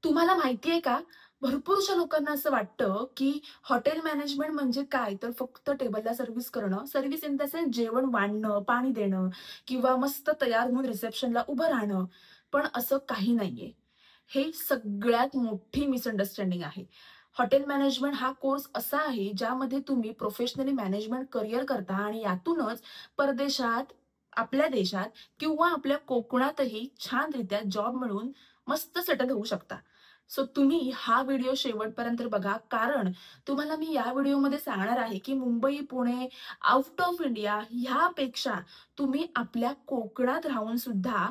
तुम्हाला माहिती आहे का? भरपूरशा लोकांना असं वाटतं, की हॉटेल मॅनेजमेंट म्हणजे काय? तर फक्त टेबलला सर्व्हिस करणं. सर्व्हिस इन द सेन्स जेवण वाढणं, पाणी देणं किंवा मस्त तयार होऊन रिसेप्शनला उभं राहणं. पण असं काही नाहीये. हे सगळ्यात मोठी मिसअंडरस्टँडिंग आहे. हॉटेल मॅनेजमेंट हा कोर्स असा आहे, ज्यामध्ये तुम्ही प्रोफेशनली मॅनेजमेंट करियर करता आणि यातूनच परदेशात, आपल्या देशात किंवा आपल्या कोकणातही छानरित्या जॉब मिळवून मस्त सेटल होऊ शकता. सो तुम्ही हा व्हिडिओ शेवटपर्यंत बघा, कारण तुम्हाला मी या व्हिडिओमध्ये सांगणार आहे, की Mumbai, Pune, out of India ह्यापेक्षा तुम्ही आपल्या कोकणात राहून सुद्धा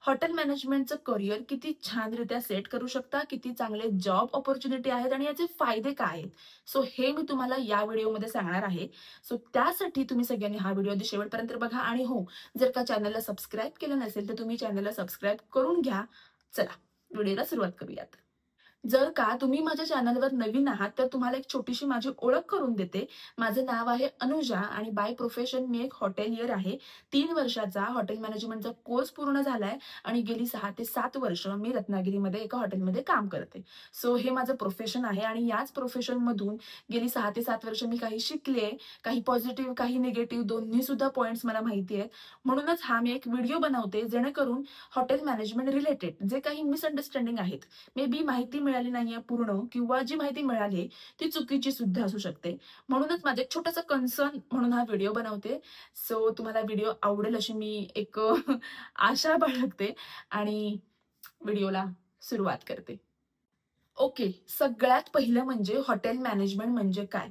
हॉटेल मॅनेजमेंटचं करियर किती छानरित्या सेट करू शकता, किती चांगले जॉब अपॉर्च्युनिटी आहेत आणि याचे फायदे काय आहेत. सो हे मी तुम्हाला या व्हिडिओमध्ये सांगणार आहे. सो त्यासाठी तुम्ही सगळ्यांनी हा व्हिडिओ आधी शेवटपर्यंत बघा आणि हो, जर का चॅनलला सबस्क्राईब केलं नसेल, तर तुम्ही चॅनलला सबस्क्राईब करून घ्या. चला, व्हिडिओला सुरुवात करूयात. जर का तुम्ही माझ्या चॅनलवर नवीन आहात, तर तुम्हाला एक छोटीशी माझी ओळख करून देते. माझं नाव आहे अनुजा आणि बाय प्रोफेशन मी एक हॉटेलियर आहे. 3 वर्षाचा हॉटेल मॅनेजमेंटचा कोर्स पूर्ण झालाय आणि गेली 6 ते 7 वर्ष मी रत्नागिरीमध्ये एका हॉटेलमध्ये काम करते. सो हे माझं प्रोफेशन आहे आणि याच प्रोफेशनमधून गेली 6 ते 7 वर्ष मी काही शिकले, काही पॉझिटिव्ह, काही निगेटिव्ह दोन्ही सुद्धा पॉइंट्स मला माहिती आहेत. म्हणूनच हा मी एक व्हिडिओ बनवते, जेणेकरून हॉटेल मॅनेजमेंट रिलेटेड जे काही मिसअंडरस्टँडिंग आहेत, मे बी माहिती मिळाली नाहीये पूर्ण किंवा जी माहिती मिळाली ती चुकीची सुद्धा असू शकते. म्हणूनच माझा एक छोटासा कन्सर्न म्हणून हा व्हिडिओ बनवते. सो तुम्हाला व्हिडिओ आवडेल अशी मी एक आशा बाळगते आणि व्हिडिओला सुरुवात करते. ओके, सगळ्यात पहिलं म्हणजे हॉटेल मॅनेजमेंट म्हणजे काय?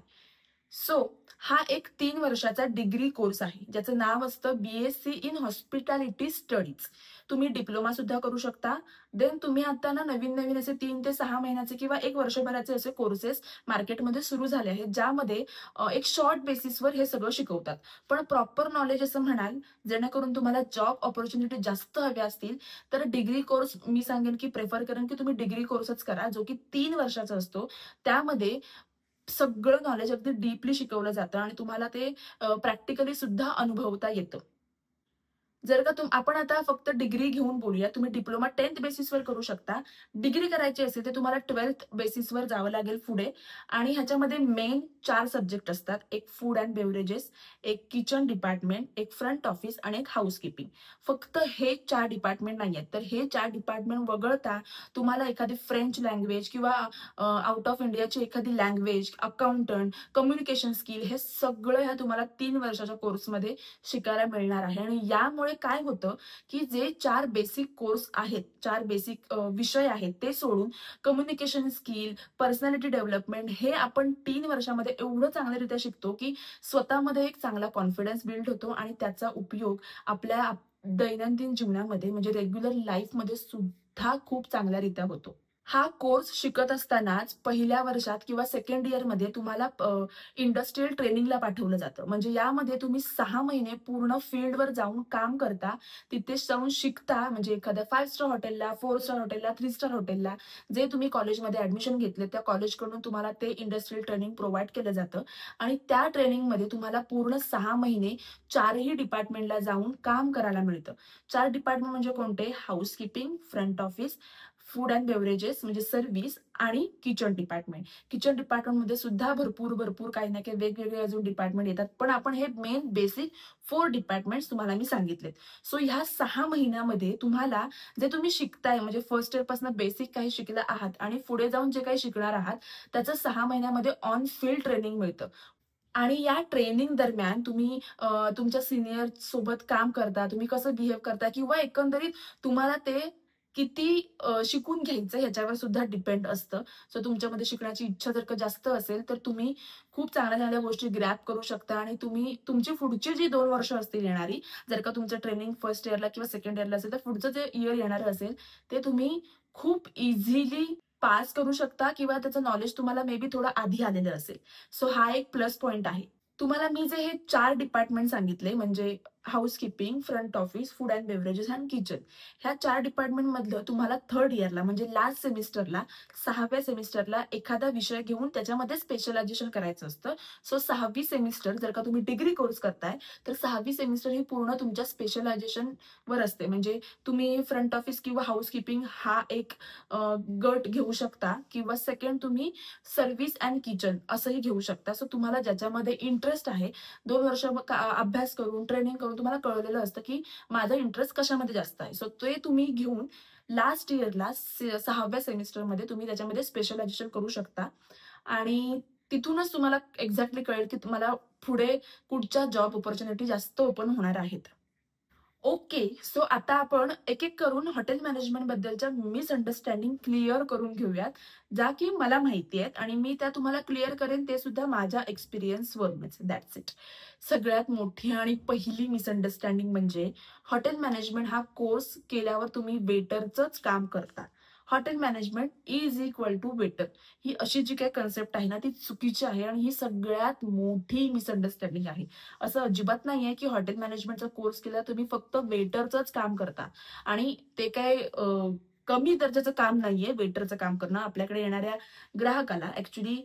सो हा एक 3 वर्षाचा डिग्री कोर्स आहे, ज्याचं नाव असतं BSc इन हॉस्पिटॅलिटी स्टडीज. तुम्ही डिप्लोमा सुद्धा करू शकता. देन तुम्ही आता ना नवीन-नवीन असे 3 ते 6 महिन्याचे किंवा 1 वर्षभराचे असे कोर्सेस मार्केटमध्ये सुरू झाले आहेत, ज्यामध्ये एक शॉर्ट बेसिसवर हे सगळं शिकवतात. पण प्रॉपर नॉलेज असं म्हणाल, जेणेकरून तुम्हाला जॉब अपॉर्च्युनिटी जास्त हव्या असतील, तर डिग्री कोर्स मी सांगेन की प्रिफर करेन की तुम्ही डिग्री कोर्सच करा, जो की 3 वर्षाचा असतो. त्यामध्ये सगळं नॉलेज अगदी डीपली शिकवलं जातं आणि तुम्हाला ते प्रॅक्टिकली सुद्धा अनुभवता येतं. जर का आपण आता फक्त डिग्री घेऊन बोलूया. तुम्ही डिप्लोमा 10th बेसिसवर करू शकता. डिग्री करायची असेल तर तुम्हाला 12th बेसिसवर जावं लागेल पुढे आणि ह्याच्यामध्ये मेन 4 सब्जेक्ट असतात. एक फूड अँड बेव्हरेजेस, एक किचन डिपार्टमेंट, एक फ्रंट ऑफिस आणि एक हाउसकीपिंग. फक्त हे 4 डिपार्टमेंट नाहीयेत. तर हे 4 डिपार्टमेंट वगळता तुम्हाला एखादी फ्रेंच लँग्वेज किंवा आउट ऑफ इंडियाची एखादी लँग्वेज, अकाउंटंट, कम्युनिकेशन स्किल हे सगळं ह्या तुम्हाला 3 वर्षाच्या कोर्समध्ये शिकायला मिळणार आहे आणि यामुळे काय होतं, की जे 4 बेसिक कोर्स आहेत, 4 बेसिक विषय आहेत, ते सोडून कम्युनिकेशन स्किल, पर्सनॅलिटी डेव्हलपमेंट हे आपण 3 वर्षामध्ये एवढं चांगल्यारीत्या शिकतो, की स्वतःमध्ये एक चांगला कॉन्फिडन्स बिल्ड होतो आणि त्याचा उपयोग आपल्या दैनंदिन जीवनामध्ये म्हणजे रेग्युलर लाईफमध्ये सुद्धा खूप चांगल्यारीत्या होतो. हा कोर्स शिकत असतानाच पहिल्या वर्षात किंवा सेकंड इयरमध्ये तुम्हाला इंडस्ट्रियल ट्रेनिंगला पाठवलं जातं. म्हणजे यामध्ये तुम्ही 6 महिने पूर्ण फील्डवर जाऊन काम करता. तिथेच जाऊन शिकता म्हणजे एखाद्या 5 स्टार हॉटेलला, 4 स्टार हॉटेलला, 3 स्टार हॉटेलला जे तुम्ही कॉलेजमध्ये ॲडमिशन घेतले त्या कॉलेजकडून तुम्हाला ते इंडस्ट्रियल ट्रेनिंग प्रोव्हाईड केलं जातं आणि त्या ट्रेनिंगमध्ये तुम्हाला पूर्ण 6 महिने 4ही डिपार्टमेंटला जाऊन काम करायला मिळतं. 4 डिपार्टमेंट म्हणजे कोणते? Housekeeping, front office, food and beverages म्हणजे सर्व्हिस आणि किचन डिपार्टमेंट. किचन डिपार्टमेंटमध्ये सुद्धा भरपूर काही ना काही वेगवेगळे अजून डिपार्टमेंट येतात. पण आपण हे मेन बेसिक 4 डिपार्टमेंट्स तुम्हाला मी सांगितलेत. सो ह्या 6 महिन्यामध्ये तुम्हाला जे तुम्ही शिकताय म्हणजे फर्स्ट इयरपासून बेसिक काही शिकला आहात आणि पुढे जाऊन जे काही शिकणार आहात, त्याचं 6 महिन्यामध्ये ऑन फील्ड ट्रेनिंग मिळतं. आणि या ट्रेनिंग दरम्यान तुम्ही तुमच्या सीनियर सोबत काम करता, तुम्ही कसं बिहेव करता किंवा एकंदरीत तुम्हाला ते किती शिकून घ्यायचं ह्याच्यावर सुद्धा डिपेंड असतं. सो तुमच्यामध्ये शिकण्याची इच्छा जर का जास्त असेल, तर तुम्ही खूप चांगल्या-चांगल्या गोष्टी ग्रॅब करू शकता आणि तुम्ही तुमची पुढची जी 2 वर्ष असतील येणारी, जर का तुमचं ट्रेनिंग फर्स्ट इयरला किंवा सेकंड इयरला असेल, तर पुढचं जे इयर येणारं असेल, ते तुम्ही खूप इझिली पास करू शकता किंवा त्याचं नॉलेज तुम्हाला मे बी थोडं आधी आलेलं असेल. सो हा एक प्लस पॉइंट आहे. तुम्हाला मी जे हे 4 डिपार्टमेंट सांगितले म्हणजे housekeeping, front office, food and beverages and kitchen ह्या 4 डिपार्टमेंटमधलं तुम्हाला थर्ड इयरला म्हणजे लास्ट सेमिस्टरला 6व्या सेमिस्टरला एखादा विषय घेऊन त्याच्यामध्ये स्पेशलायझेशन करायचं असतं. सो 6वी सेमिस्टर जर का तुम्ही डिग्री कोर्स करताय तर 6वी सेमिस्टर ही पूर्ण तुमच्या स्पेशलायझेशनवर असते. म्हणजे तुम्ही फ्रंट ऑफिस किंवा हाऊसकीपिंग हा एक गट घेऊ शकता किंवा सेकंड तुम्ही सर्व्हिस अँड किचन असंही घेऊ शकता. सो तुम्हाला ज्याच्यामध्ये इंटरेस्ट आहे 2 वर्ष अभ्यास करून, ट्रेनिंग करून तुम्हाला कळलेलं असतं, की माझा इंटरेस्ट कशामध्ये जास्त आहे. सो ते तुम्ही घेऊन लास्ट इयरला 6व्या सेमिस्टरमध्ये तुम्ही त्याच्यामध्ये स्पेशलायझेशन करू शकता आणि तिथूनच तुम्हाला एक्झॅक्टली कळेल, की तुम्हाला पुढे कुठच्या जॉब अपॉर्च्युनिटी जास्त ओपन होणार आहेत. ओके. सो आता आपण एक-एक करून हॉटेल मॅनेजमेंट बद्दलच्या मिसअंडरस्टँडिंग क्लिअर करून घेऊयात, ज्या की मला माहिती आहेत आणि मी त्या तुम्हाला क्लिअर करेन ते सुद्धा माझ्या एक्सपिरियन्सवरूनच. That's it. सगळ्यात मोठी आणि पहिली मिसअंडरस्टँडिंग म्हणजे हॉटेल मॅनेजमेंट हा कोर्स केल्यावर तुम्ही वेटरचंच काम करता. Hotel management is equal to waiter. ही अशी जी काही कन्सेप्ट आहे ना, ती चुकीची आहे आणि ही सगळ्यात मोठी मिसअंडरस्टँडिंग आहे. असं अजिबात नाहीये, की हॉटेल मॅनेजमेंटचा कोर्स केला तुम्ही फक्त वेटरचंच काम करता आणि ते काय कमी दर्जाचं काम नाहीये वेटरचं काम करणं. आपल्याकडे येणाऱ्या ग्राहकाला ॲक्चुअली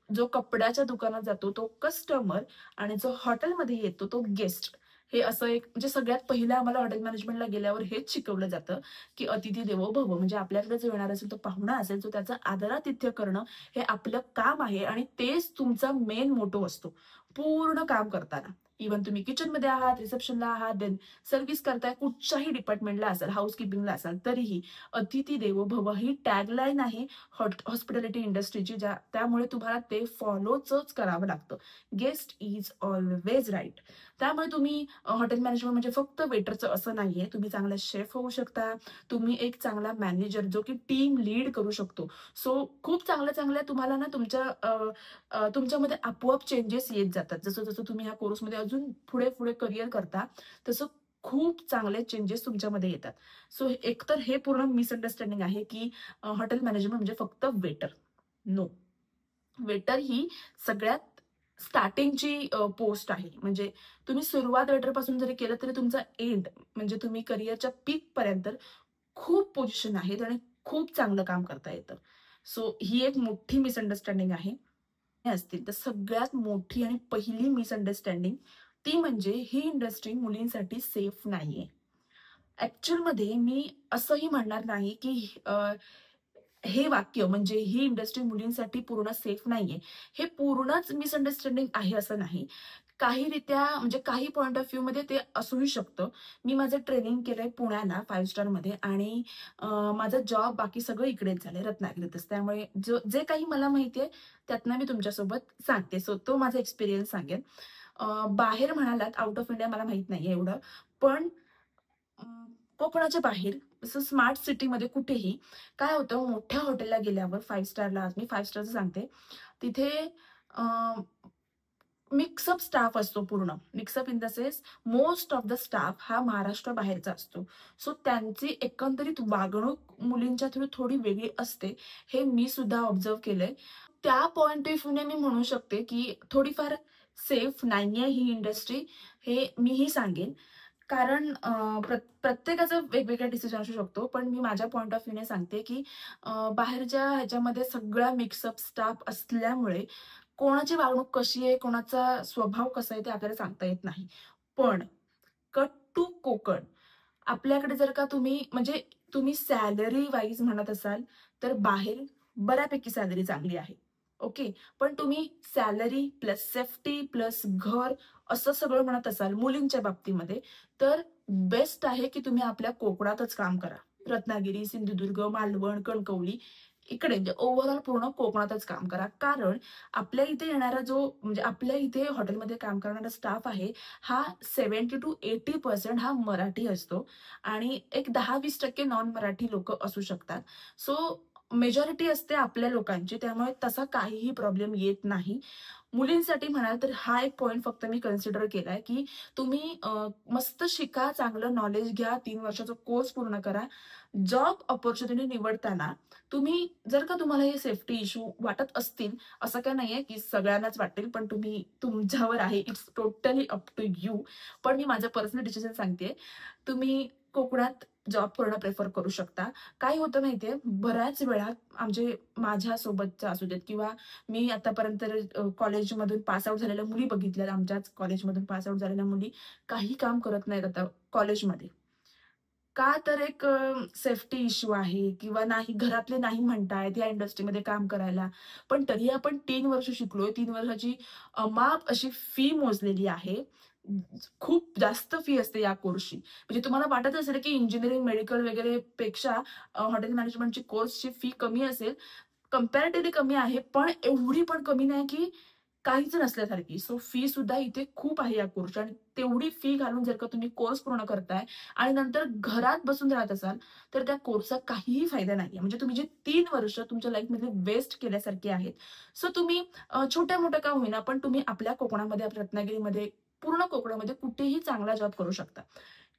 जो कपड्याच्या दुकानात जातो तो कस्टमर आणि जो हॉटेलमध्ये येतो तो गेस्ट. हे असं एक म्हणजे सगळ्यात पहिलं आम्हाला हॉटेल मॅनेजमेंटला गेल्यावर हेच शिकवलं जातं, की अतिथी देवो भव. म्हणजे आपल्याकडे जो येणार असेल तो पाहुणा असेल, जो त्याचं आदरातिथ्य करणं हे आपलं काम आहे आणि तेच तुमचा मेन मोटो असतो पूर्ण काम करताना. इव्हन तुम्ही किचनमध्ये आहात, रिसेप्शनला आहात, देन सर्व्हिस करताय, कुठच्याही डिपार्टमेंटला असाल, हाऊसकीपिंगला असाल, तरीही अतिथी देवो भव ही टॅगलाईन आहे हॉस्पिटॅलिटी इंडस्ट्रीची. त्यामुळे तुम्हाला ते फॉलोच करावं लागतं. Guest is always right. त्यामुळे तुम्ही हॉटेल मॅनेजमेंट म्हणजे फक्त वेटरचं असं नाहीये. तुम्ही चांगला शेफ होऊ शकता. तुम्ही एक चांगला मॅनेजर जो की टीम लीड करू शकतो. सो खूप चांगल्या-चांगल्या तुम्हाला ना तुमच्यामध्ये आपोआप चेंजेस येत जातात. जसं-जसं तुम्ही ह्या कोर्समध्ये अजून पुढे-पुढे करियर करता, तसं खूप चांगले चेंजेस तुमच्यामध्ये येतात. सो एकतर हे पूर्ण मिसअंडरस्टँडिंग आहे, की हॉटेल मॅनेजमेंट म्हणजे फक्त वेटर. नो. वेटर ही सगळ्यात स्टार्टिंगची पोस्ट आहे. म्हणजे तुम्ही सुरुवात वेटरपासून जरी केलं तरी तुमचा एंड म्हणजे तुम्ही करिअरच्या पीकपर्यंत खूप पोझिशन आहेत आणि खूप चांगलं काम करता येतं. सो ही एक मोठी मिसअंडरस्टँडिंग आहे. असतील तर सगळ्यात मोठी आणि पहिली मिसअंडरस्टँडिंग ती म्हणजे ही इंडस्ट्री मुलींसाठी सेफ नाहीये. ॲक्चुअलमध्ये मी असंही म्हणणार नाही, की हे वाक्य म्हणजे ही इंडस्ट्री मुलींसाठी पूर्ण सेफ नाहीये. हे पूर्णच मिसअंडरस्टँडिंग आहे असं नाही. काहीरित्या म्हणजे काही पॉइंट ऑफ व्ह्यूमध्ये ते असूही शकतं. मी माझं ट्रेनिंग केलंय पुण्याला 5 स्टारमध्ये आणि माझा जॉब बाकी सगळं इकडेच झालंय रत्नागिरीतच. त्यामुळे जे काही मला माहिती आहे त्यातनं मी तुमच्यासोबत सांगते. सो तो माझा एक्सपिरियन्स सांगेन. बाहेर म्हणालात आउट ऑफ इंडिया मला माहीत नाहीये एवढं. पण कोकणाच्या बाहेर असं स्मार्ट सिटीमध्ये कुठेही काय होतं मोठ्या हॉटेलला गेल्यावर 5 स्टारला मी 5 स्टारचं सांगते. तिथे मिक्सअप स्टाफ असतो पूर्ण. Mix up in the sense most of the staff हा महाराष्ट्राबाहेरचा असतो. सो त्यांची एकंदरीत वागणूक मुलींच्या थ्रू थोडी वेगळी असते. हे मी सुद्धा ऑब्झर्व्ह केलंय. त्या पॉइंट ऑफ व्ह्यूने मी म्हणू शकते, की थोडीफार सेफ नाहीये ही इंडस्ट्री, हे मीही सांगेन. कारण प्रत्येकाचा वेगवेगळा डिसिजन असू शकतो. पण मी माझ्या पॉइंट ऑफ व्ह्यूने सांगते, की बाहेरच्या ह्याच्यामध्ये सगळा मिक्सअप स्टाफ असल्यामुळे कोणाची वागणूक कशी आहे, कोणाचा स्वभाव कसा आहे ते आपल्याला सांगता येत नाही. पण कट टू कोकण. आपल्याकडे जर का तुम्ही म्हणजे तुम्ही सॅलरी वाईज म्हणत असाल, तर बाहेर बऱ्यापैकी सॅलरी चांगली आहे. ओके. पण तुम्ही सॅलरी प्लस सेफ्टी प्लस घर असं सगळं म्हणत असाल मुलींच्या बाबतीमध्ये, तर बेस्ट आहे की तुम्ही आपल्या कोकणातच काम करा. रत्नागिरी, सिंधुदुर्ग, मालवण, कणकवली इकडे म्हणजे ओव्हरऑल पूर्ण कोकणातच काम करा. कारण आपल्या इथे येणारा जो म्हणजे आपल्या इथे हॉटेलमध्ये काम करणारा स्टाफ आहे, हा 70% to 80% हा मराठी असतो आणि एक 10-20% नॉन मराठी लोकं असू शकतात. सो मेजॉरिटी असते आपल्या लोकांची, त्यामुळे तसा काहीही प्रॉब्लेम येत नाही. मुलींसाठी म्हणाल तर हा एक पॉइंट फक्त मी कन्सिडर केलाय, की तुम्ही मस्त शिका, चांगलं नॉलेज घ्या, 3 वर्षाचा कोर्स पूर्ण करा. जॉब अपॉर्च्युनिटी निवडताना तुम्ही जर का तुम्हाला हे सेफ्टी इश्यू वाटत असतील, असं काही नाहीये की सगळ्यांनाच वाटेल, पण तुम्ही तुमच्यावर आहे. It's totally up to you. पण मी माझं पर्सनल डिसिजन सांगतेय. तुम्ही कोकणात जॉब करणं प्रेफर करू शकता. काय होतं माहितीये, बऱ्याच वेळा म्हणजे माझ्यासोबतच्या असू देत किंवा मी आतापर्यंत कॉलेजमधून पास आउट झालेल्या मुली बघितल्यात, आमच्याच कॉलेजमधून पास आउट झालेल्या मुली काही काम करत नाहीत आता कॉलेजमध्ये. का तर एक सेफ्टी इश्यू आहे किंवा नाही, घरातले नाही म्हणतायत या इंडस्ट्रीमध्ये काम करायला. पण तरी आपण 3 वर्ष शिकलोय. 3 वर्षाची अमाप अशी फी मोजलेली आहे. खूप जास्त फी असते या कोर्सची. म्हणजे तुम्हाला वाटत असेल की इंजिनिअरिंग, मेडिकल वगैरे पेक्षा हॉटेल मॅनेजमेंटची कोर्सची फी कमी असेल. कंपॅरेटिव्हली कमी आहे, पण एवढी पण कमी नाही की काहीच नसल्यासारखी. सो फी सुद्धा इथे खूप आहे या कोर्सची आणि तेवढी फी घालून जर का तुम्ही कोर्स पूर्ण करताय आणि नंतर घरात बसून राहत असाल, तर त्या कोर्सचा काहीही फायदा नाहीये. म्हणजे तुम्ही जे 3 वर्ष तुमच्या लाईफमधले वेस्ट केल्यासारखे आहेत. सो तुम्ही छोट्या-मोठ्या का होईना, पण तुम्ही आपल्या कोकणामध्ये, आपल्या रत्नागिरीमध्ये, पूर्ण कोकणामध्ये कुठेही चांगला जॉब करू शकता.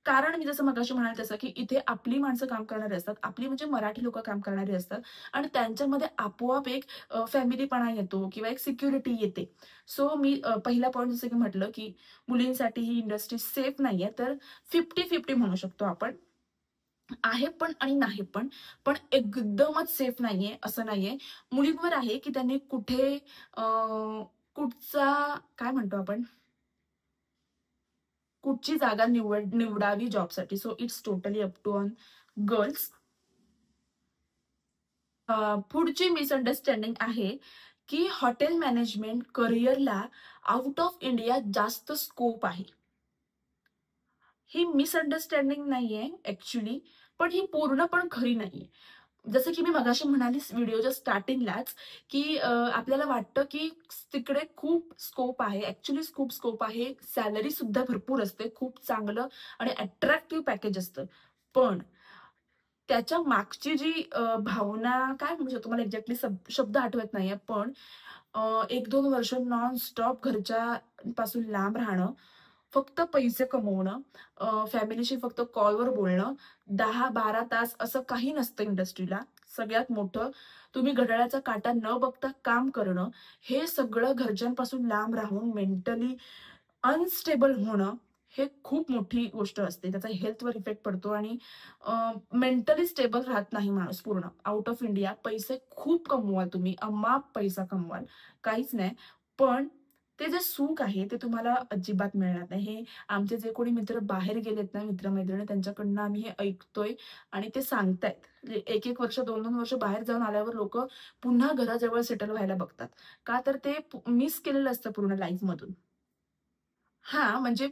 कारण मी जसं मगाशी म्हणाले तसं, की इथे आपली माणसं काम करणारी असतात. आपली म्हणजे मराठी लोकं काम करणारी असतात आणि त्यांच्यामध्ये आपोआप एक फॅमिलीपणा येतो किंवा एक सिक्युरिटी येते. सो मी पहिला पॉइंट जसं की म्हटलं, की मुलींसाठी ही इंडस्ट्री सेफ नाहीये, तर 50-50 म्हणू शकतो आपण. आहे पण आणि नाही पण. पण एकदमच सेफ नाहीये, असं नाहीये. मुलींवर आहे, की त्यांनी कुठे अ, कुठचा काय म्हणतो आपण, कुठची जागा निवडावी जॉबसाठी. So it's totally up to on girls. पुढची मिसअंडरस्टँडिंग आहे, की हॉटेल मॅनेजमेंट करिअरला आउट ऑफ इंडिया जास्त स्कोप आहे. ही मिसअंडरस्टँडिंग नाहीये ॲक्चुअली, पण ही पूर्ण पण खरी नाहीये. जसं की मी मगाशी म्हणाली व्हिडिओच्या स्टार्टिंगलाच, की आपल्याला वाटतं की तिकडे खूप स्कोप आहे. ॲक्चुअली खूप स्कोप आहे. सॅलरी सुद्धा भरपूर असते. खूप चांगलं आणि अट्रॅक्टिव्ह पॅकेज असतं. पण त्याच्या मागची जी भावना काय म्हणू शकतो, मला एक्झॅक्टली शब्द आठवत नाहीये. पण 1-2 वर्ष नॉन स्टॉप घरच्यापासून लांब राहणं, फक्त पैसे कमवणं, फॅमिलीशी फक्त कॉलवर बोलणं, 10-12 तास असं काही नसतं इंडस्ट्रीला. सगळ्यात मोठं तुम्ही घड्याळाचा काटा न बघता काम करणं, हे सगळं घरच्यांपासून लांब राहून मेंटली अनस्टेबल होणं, हे खूप मोठी गोष्ट असते. त्याचा हेल्थवर इफेक्ट पडतो आणि मेंटली स्टेबल राहत नाही माणूस पूर्ण. आउट ऑफ इंडिया पैसे खूप कमवाल तुम्ही, अमाप पैसा कमवाल, काहीच नाही. पण ते जे सुख आहे ते तुम्हाला अजिबात मिळणार नाही. हे आमचे जे कोणी मित्र बाहेर गेलेत ना, मित्र-मैत्रिणी, त्यांच्याकडनं आम्ही हे ऐकतोय आणि ते सांगतायत. म्हणजे 1-1 वर्ष, 2-2 वर्ष बाहेर जाऊन आल्यावर लोकं पुन्हा घराजवळ सेटल व्हायला बघतात. का तर ते मिस केलेलं असतं पूर्ण लाईफमधून. हां, म्हणजे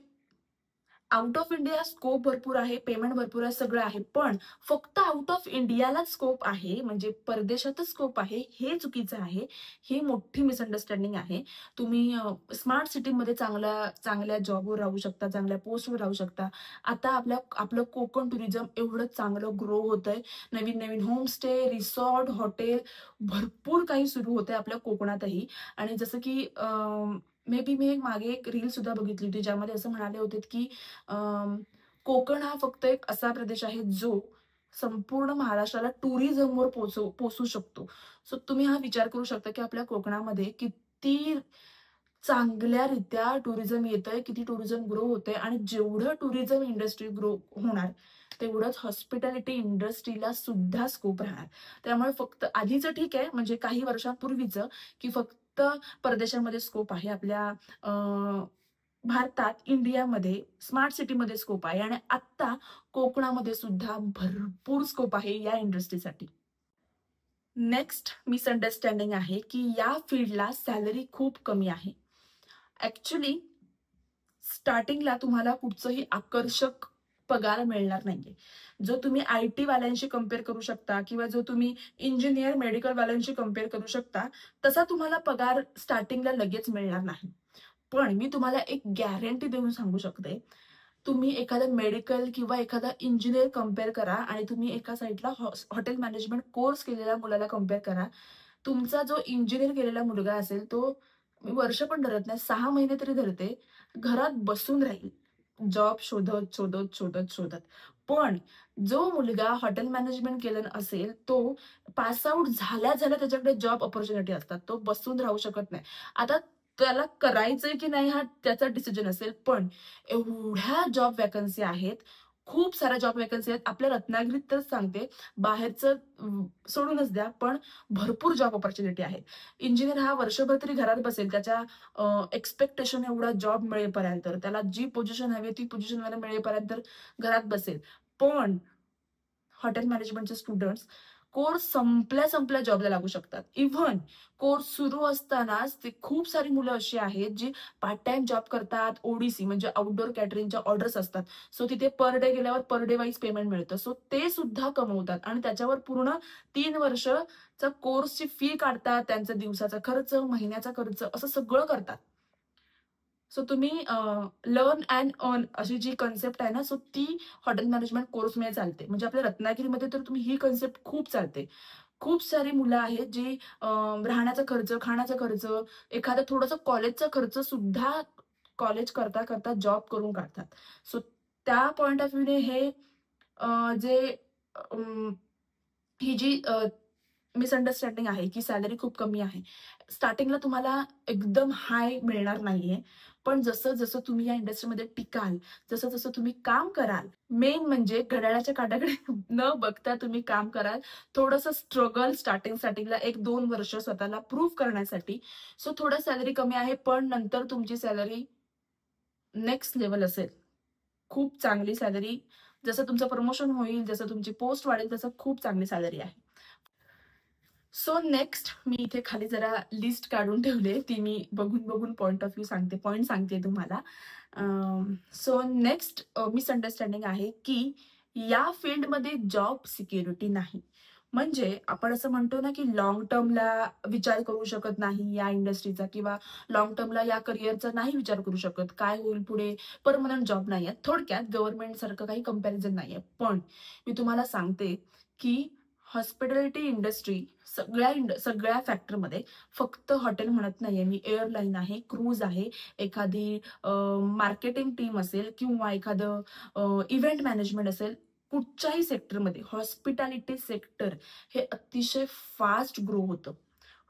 आउट ऑफ इंडिया स्कोप भरपूर आहे, पेमेंट भरपूर आहे, सगळं आहे. पण फक्त आउट ऑफ इंडियालाच स्कोप आहे, म्हणजे परदेशातच स्कोप आहे, हे चुकीचं आहे. ही मोठी मिसअंडरस्टँडिंग आहे. तुम्ही स्मार्ट सिटीमध्ये चांगल्या जॉबवर राहू शकता, चांगल्या पोस्टवर राहू शकता. आता आपलं कोकण टुरिझम एवढं चांगलं ग्रो होतंय. नवीन-नवीन होमस्टे, रिसॉर्ट, हॉटेल भरपूर काही सुरू होतंय आपल्या कोकणातही. आणि जसं की मे बी मी मागे एक रील सुद्धा बघितली होती, ज्यामध्ये असं म्हणाले होते, की कोकण हा फक्त एक असा प्रदेश आहे, जो संपूर्ण महाराष्ट्राला टुरिझमवर पोहोचू शकतो. सो तुम्ही हा विचार करू शकता, की आपल्या कोकणामध्ये किती चांगल्यारीत्या टुरिझम येतंय, किती टुरिझम ग्रो होतंय आणि जेवढं टुरिझम इंडस्ट्री ग्रो होणार, तेवढंच हॉस्पिटॅलिटी इंडस्ट्रीला सुद्धा स्कोप राहणार. त्यामुळे फक्त आधीचं ठीक आहे, म्हणजे काही वर्षांपूर्वीचं, की फक्त परदेशामध्ये स्कोप आहे. आपल्या भारतात, इंडियामध्ये स्मार्ट सिटीमध्ये स्कोप आहे आणि आत्ता कोकणामध्ये सुद्धा भरपूर स्कोप आहे या इंडस्ट्रीसाठी. नेक्स्ट मिसअंडरस्टँडिंग आहे, की या फील्डला सॅलरी खूप कमी आहे. ॲक्चुअली स्टार्टिंगला तुम्हाला कुठचंही आकर्षक पगार मिळणार नाहीये. जो तुम्ही आय-टी वाल्यांशी कंपेअर करू शकता किंवा जो तुम्ही इंजिनिअर, मेडिकल वाल्यांशी कंपेअर करू शकता, तसा तुम्हाला पगार स्टार्टिंगला लगेच मिळणार नाही. पण मी तुम्हाला एक गॅरंटी देऊन सांगू शकते, तुम्ही एखादा मेडिकल किंवा एखादा इंजिनियर कम्पेअर करा आणि तुम्ही एका साईडला हॉटेल मॅनेजमेंट कोर्स केलेल्या मुलाला कम्पेअर करा. तुमचा जो इंजिनियर केलेला मुलगा असेल तो, मी वर्ष पण धरत नाही, 6 महिने तरी धरते, घरात बसून राहील. जॉब शोधत, शोधत, शोधत, शोधत. पण जो मुलगा हॉटेल मॅनेजमेंट केलं असेल, तो पास आउट झाल्या-झाल्या त्याच्याकडे जॉब अपॉर्च्युनिटी असतात. तो बसून राहू शकत नाही. आता त्याला करायचंय की नाही हा त्याचा डिसिजन असेल, पण एवढ्या जॉब वॅकन्सी आहेत, खूप साऱ्या जॉब वॅकन्सी आहेत. आपल्या रत्नागिरीत तर सांगते, बाहेरचं सोडूनच द्या, पण भरपूर जॉब अपॉर्च्युनिटी आहेत. इंजिनियर हा वर्षभर तरी घरात बसेल. त्याच्या एक्स्पेक्टेशन एवढा जॉब मिळेपर्यंत, त्याला जी पोझिशन हवी ती पोझिशन मिळेपर्यंत घरात बसेल. पण हॉटेल मॅनेजमेंटचे स्टुडंट्स कोर्स संपल्या जॉबला लागू शकतात. इव्हन कोर्स सुरू असतानाच ते खूप सारी मुलं अशी आहेत जी पार्ट टाइम जॉब करतात. ओडीसी म्हणजे आउटडोर कॅटरिंगच्या ऑर्डर्स असतात. सो तिथे पर डे गेल्यावर पर डे वाईज पेमेंट मिळतं. सो ते सुद्धा कमवतात आणि त्याच्यावर पूर्ण 3 वर्षचा कोर्सची फी काढतात. त्यांचा दिवसाचा खर्च, महिन्याचा खर्च असं सगळं करतात. सो तुम्ही लर्न अँड अर्न अशी जी कन्सेप्ट आहे ना, सो ती हॉटेल मॅनेजमेंट कोर्समध्ये चालते. म्हणजे आपल्या रत्नागिरीमध्ये तर तुम्ही ही कन्सेप्ट खूप चालते. खूप सारी मुलं आहेत जी राहण्याचा खर्च, खाण्याचा खर्च, एखादा थोडासा कॉलेजचा खर्च सुद्धा कॉलेज करता जॉब करून काढतात. सो त्या पॉइंट ऑफ व्ह्यूने हे जे अं, ही जी मिसअंडरस्टँडिंग आहे की सॅलरी खूप कमी आहे. स्टार्टिंगला तुम्हाला एकदम हाय मिळणार नाहीये. पण जसं-जसं तुम्ही या इंडस्ट्रीमध्ये टिकाल, जसं-जसं तुम्ही काम कराल, मेन म्हणजे घड्याळाच्या काट्याकडे न बघता तुम्ही काम कराल. थोडंसं स्ट्रगल स्टार्टिंगला 1-2 वर्ष स्वतःला प्रूव्ह करण्यासाठी. सो थोडं सॅलरी कमी आहे, पण नंतर तुमची सॅलरी नेक्स्ट लेव्हल असेल. खूप चांगली सॅलरी. जसं तुमचं प्रमोशन होईल, जसं तुमची पोस्ट वाढेल, तसं खूप चांगली सॅलरी आहे. सो नेक्स्ट मी इथे खाली जरा लिस्ट काढून ठेवली. ती मी बघून पॉइंट ऑफ व्ह्यू सांगते, पॉइंट सांगते तुम्हाला. सो नेक्स्ट मिसअंडरस्टँडिंग आहे की या फील्डमध्ये जॉब सिक्युरिटी नाही. म्हणजे आपण असं म्हणतो ना की लाँग टर्मला विचार करू शकत नाही या इंडस्ट्रीचा, किंवा लाँग टर्मला या करिअरचा नाही विचार करू शकत. काय होईल पुढे, परमनंट जॉब नाहीये. थोडक्यात गव्हर्नमेंट सारखं काही कंपॅरिझन नाहीये. पण मी तुम्हाला सांगते की हॉस्पिटॅलिटी इंडस्ट्री सगळ्या फॅक्टरमध्ये, फक्त हॉटेल म्हणत नाहीये मी, एअरलाईन आहे, क्रूज आहे, एखादी मार्केटिंग टीम असेल किंवा एखादं इव्हेंट मॅनेजमेंट असेल, कुठच्याही सेक्टरमध्ये हॉस्पिटॅलिटी सेक्टर हे अतिशय फास्ट ग्रो होतं.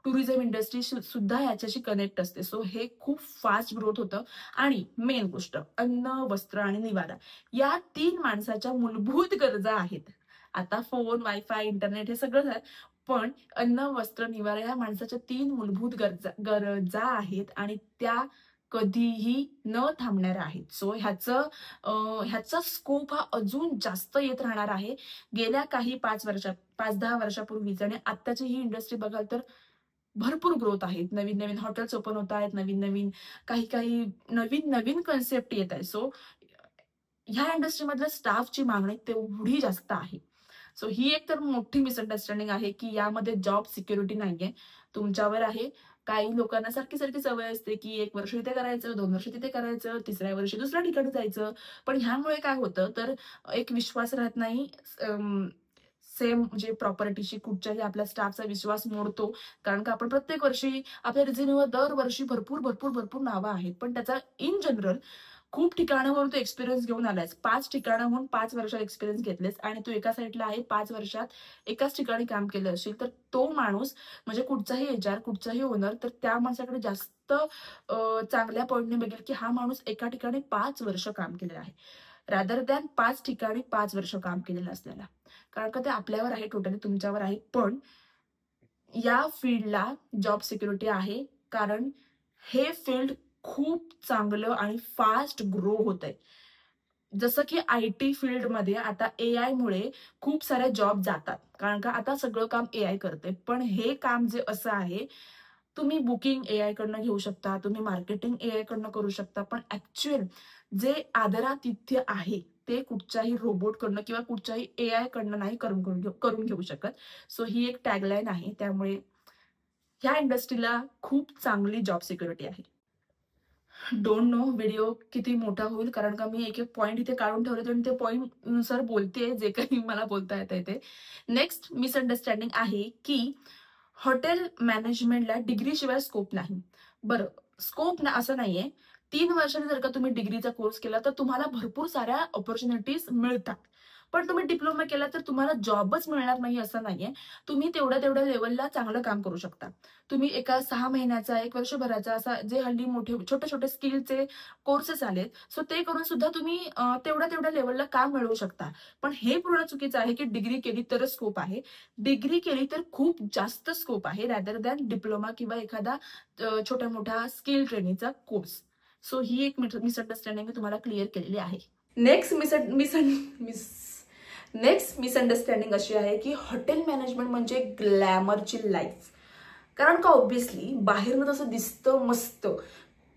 टुरिझम इंडस्ट्री सुद्धा याच्याशी कनेक्ट असते. सो हे खूप फास्ट ग्रोथ होतं. आणि मेन गोष्ट, अन्न, वस्त्र आणि निवारा या 3 माणसाच्या मूलभूत गरजा आहेत. आता फोन, वायफाय, इंटरनेट हे सगळं झालं, पण अन्न, वस्त्र, निवारा या माणसाच्या 3 मूलभूत गरजा आहेत आणि त्या कधीही न थांबणाऱ्या आहेत. सो ह्याचा स्कोप हा अजून जास्त येत राहणार आहे. गेल्या काही 5-10 वर्षापूर्वीच आणि आत्ताची ही इंडस्ट्री बघाल तर भरपूर ग्रोथ आहेत. नवीन-नवीन हॉटेल्स ओपन होत आहेत. नवीन-नवीन काही नवीन-नवीन कन्सेप्ट येत आहे. सो ह्या इंडस्ट्रीमधल्या स्टाफची मागणी तेवढी जास्त आहे. सो ही एक तर मोठी मिसअंडरस्टँडिंग आहे की यामध्ये जॉब सिक्युरिटी नाहीये. तुमच्यावर आहे. काही लोकांना सारखी-सारखी सवय असते की 1 वर्ष इथे करायचं, 2 वर्ष तिथे करायचं, 3ऱ्या वर्षी दुसऱ्या ठिकाणी जायचं. पण ह्यामुळे काय होतं तर एक विश्वास राहत नाही. सेम म्हणजे प्रॉपर्टीशी कुठच्याही आपल्या स्टाफचा विश्वास मोडतो. कारण का आपण प्रत्येक वर्षी आपल्या रिझ्यूमवर दरवर्षी भरपूर नावं आहेत. पण त्याचा इन जनरल खूप ठिकाणावरून तू एक्सपिरियन्स घेऊन आलायस. 5 ठिकाणाहून 5 वर्षात एक्सपिरियन्स घेतलेस आणि तू एका साईडला आहे, 5 वर्षात एकाच ठिकाणी काम केलं असेल, तर तो माणूस म्हणजे कुठचाही एचआर, कुठचाही ओनर, तर त्या माणसाकडे जास्त चांगल्या पॉईंटने बघेल की हा माणूस एका ठिकाणी 5 वर्ष काम केलेलं आहे, रादर दॅन 5 ठिकाणी 5 वर्ष काम केलेलं असलेला. कारण का ते आपल्यावर आहे, टोटली तुमच्यावर आहे. पण या फील्डला जॉब सिक्युरिटी आहे, कारण हे फील्ड खूप चांगलं आणि फास्ट ग्रो होतंय. जसं की आयटी फील्डमध्ये आता एआय मुळे खूप सारे जॉब जातात. कारण का आता सगळं काम एआय करते. पण हे काम जे असं आहे, तुम्ही बुकिंग एआय कडनं घेऊ शकता, तुम्ही मार्केटिंग एआय कडनं करू शकता. पण ऍक्च्युअल जे आदरातिथ्य आहे, ते कुठच्याही रोबोट कडनं किंवा कुठच्याही एआय कडनं नाही करून घेऊ शकत. सो ही एक टॅगलाईन आहे. त्यामुळे ह्या इंडस्ट्रीला खूप चांगली जॉब सिक्युरिटी आहे. डोंट नो व्हिडिओ किती मोठा होईल, कारण का मी एक-एक पॉइंट इथे काढून ठेवले आणि ते पॉइंट नुसार बोलतेय जे काही मला बोलता येतंय ते. नेक्स्ट मिसअंडरस्टँडिंग आहे, की हॉटेल मॅनेजमेंटला डिग्रीशिवाय स्कोप नाही. बरं, स्कोप ना असं नाहीये. 3 वर्षांनी जर का तुम्ही डिग्रीचा कोर्स केला, तर तुम्हाला भरपूर साऱ्या अपॉर्च्युनिटीज मिळतात. पण तुम्ही डिप्लोमा केला तर तुम्हाला जॉबच मिळणार नाही असं नाहीये. तुम्ही तेवढ्या-तेवढ्या लेव्हलला चांगलं काम करू शकता. तुम्ही एका 6 महिन्याचा, 1 वर्षभराचा असा जे हल्ली मोठे छोटे-छोटे स्किलचे कोर्सेस आलेत, सो ते करून सुद्धा तुम्ही तेवढ्या-तेवढ्या लेव्हलला काम मिळवू शकता. पण हे पूर्ण चुकीचं आहे, की डिग्री केली तरच स्कोप आहे. डिग्री केली तर खूप जास्त स्कोप आहे रॅदर दॅन डिप्लोमा किंवा एखादा छोटा-मोठा स्किल ट्रेनिंगचा कोर्स. सो ही एक मिसअंडरस्टँडिंग मी तुम्हाला क्लिअर केलेली आहे. नेक्स्ट नेक्स्ट मिसअंडरस्टँडिंग अशी आहे, की हॉटेल मॅनेजमेंट म्हणजे ग्लॅमरची लाईफ. कारण का ऑब्व्हियसली बाहेरनं तसं दिसतं मस्त.